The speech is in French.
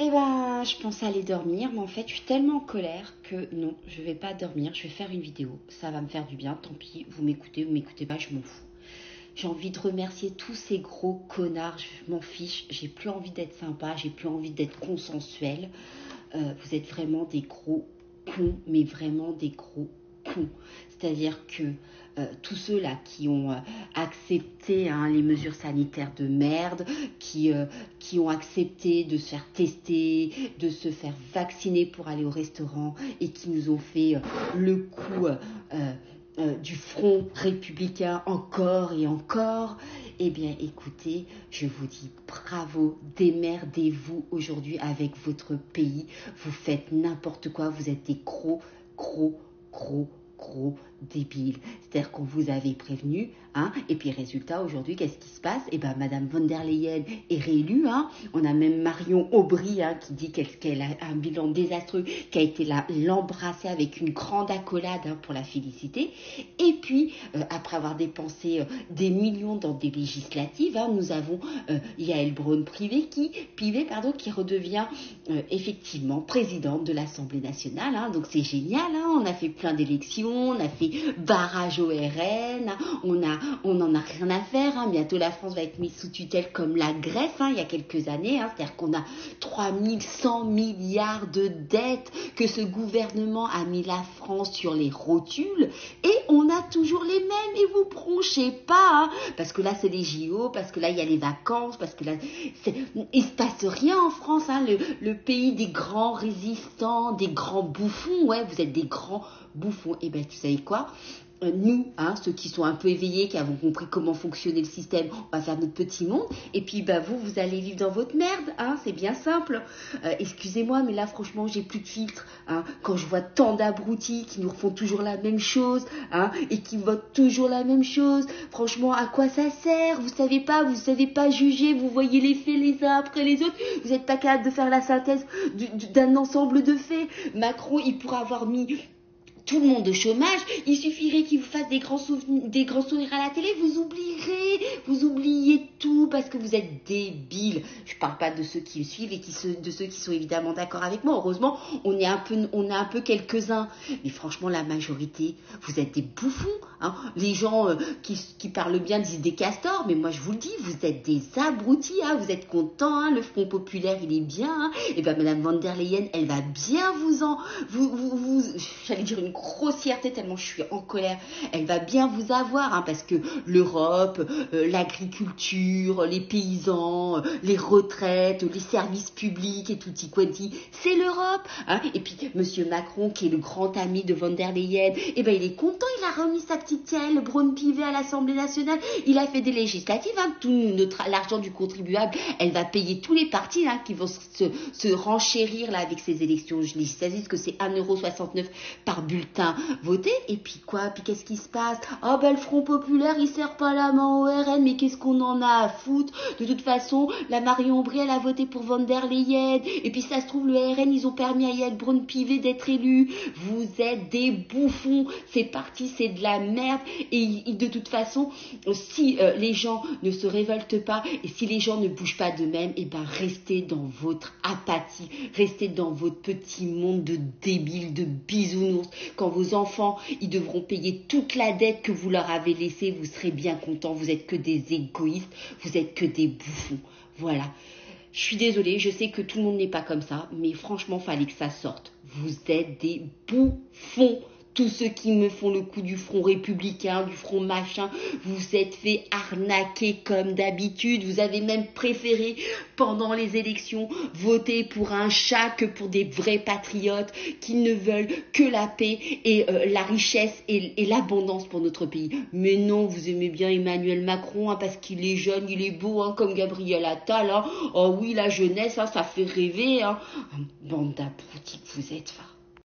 Eh ben, je pensais aller dormir, mais en fait, je suis tellement en colère que non, je vais pas dormir. Je vais faire une vidéo. Ça va me faire du bien. Tant pis, vous m'écoutez pas, je m'en fous. J'ai envie de remercier tous ces gros connards. Je m'en fiche. J'ai plus envie d'être sympa. J'ai plus envie d'être consensuel. Vous êtes vraiment des gros cons, mais vraiment des gros cons. C'est-à-dire que tous ceux-là qui ont accepté les mesures sanitaires de merde, qui ont accepté de se faire tester, de se faire vacciner pour aller au restaurant et qui nous ont fait le coup du front républicain encore et encore, eh bien écoutez, je vous dis bravo, démerdez-vous aujourd'hui avec votre pays, vous faites n'importe quoi, vous êtes des gros débiles. C'est-à-dire qu'on vous avait prévenu, et puis résultat, aujourd'hui, qu'est-ce qui se passe? Eh bien, Madame von der Leyen est réélue, On a même Marion Aubry, qui dit qu'elle a un bilan désastreux, qui a été là l'embrasser avec une grande accolade, pour la féliciter. Et puis, après avoir dépensé des millions dans des législatives, nous avons Yael Braun-Pivet qui redevient effectivement présidente de l'Assemblée nationale. Donc c'est génial, on a fait plein d'élections, on a fait barrage au RN, on n'en a rien à faire. Bientôt la France va être mise sous tutelle comme la Grèce, il y a quelques années. C'est-à-dire qu'on a 3100 milliards de dettes que ce gouvernement a mis la France sur les rotules et on a toujours les mêmes et vous bronchez pas, parce que là c'est les JO, parce que là il y a les vacances, parce que là il se passe rien en France, le pays des grands résistants, des grands bouffons. Ouais, vous êtes des grands bouffons. Et ben tu savez quoi, nous, ceux qui sont un peu éveillés, qui avons compris comment fonctionnait le système, on va faire notre petit monde. Et puis, vous allez vivre dans votre merde, c'est bien simple. Excusez-moi, mais là, franchement, j'ai plus de filtre. Quand je vois tant d'abrutis qui nous refont toujours la même chose, et qui votent toujours la même chose, franchement, à quoi ça sert? Vous savez pas juger, vous voyez les faits les uns après les autres, vous n'êtes pas capable de faire la synthèse d'un ensemble de faits. Macron, il pourra avoir mis tout le monde au chômage, il suffirait qu'il vous fasse des grands sourires à la télé, vous oubliez tout parce que vous êtes débiles. Je parle pas de ceux qui me suivent et de ceux qui sont évidemment d'accord avec moi. Heureusement, on est un peu quelques-uns, mais franchement la majorité, vous êtes des bouffons. Les gens qui parlent bien disent des castors, mais moi je vous le dis, vous êtes des abrutis. Vous êtes contents, le Front populaire il est bien. Et ben Madame von der Leyen, elle va bien j'allais dire une grossièreté tellement je suis en colère, elle va bien vous avoir, parce que l'Europe, l'agriculture, les paysans, les retraites, les services publics et tutti quanti, c'est l'Europe, et puis Monsieur Macron qui est le grand ami de von der Leyen, et ben il est content, il a remis sa petite Yael Braun-Pivet à l'Assemblée nationale, il a fait des législatives, tout l'argent du contribuable, elle va payer tous les partis qui vont se renchérir là avec ces élections législatives, que c'est 1,69 € par bulletin voté. Et puis quoi? Puis qu'est-ce qui se passe? Le Front populaire il serre pas la main au RN, mais qu'est-ce qu'on en a à foutre? De toute façon, la Marion Aubry elle a voté pour von der Leyen, et puis ça se trouve le RN ils ont permis à Yael Braun-Pivet d'être élu. Vous êtes des bouffons, c'est parti, c'est de la merde. Et de toute façon, si les gens ne se révoltent pas et si les gens ne bougent pas d'eux-mêmes, et ben restez dans votre apathie, restez dans votre petit monde de débiles, de bisounours. Quand vos enfants, ils devront payer toute la dette que vous leur avez laissée, vous serez bien contents. Vous êtes que des égoïstes, vous êtes que des bouffons. Voilà. Je suis désolée, je sais que tout le monde n'est pas comme ça, mais franchement, fallait que ça sorte. Vous êtes des bouffons. Tous ceux qui me font le coup du front républicain, du front machin, vous êtes fait arnaquer comme d'habitude. Vous avez même préféré, pendant les élections, voter pour un chat que pour des vrais patriotes qui ne veulent que la paix et la richesse et l'abondance pour notre pays. Mais non, vous aimez bien Emmanuel Macron, parce qu'il est jeune, il est beau, comme Gabriel Attal. Oh oui, la jeunesse, ça fait rêver. Bande d'abrutis que vous êtes.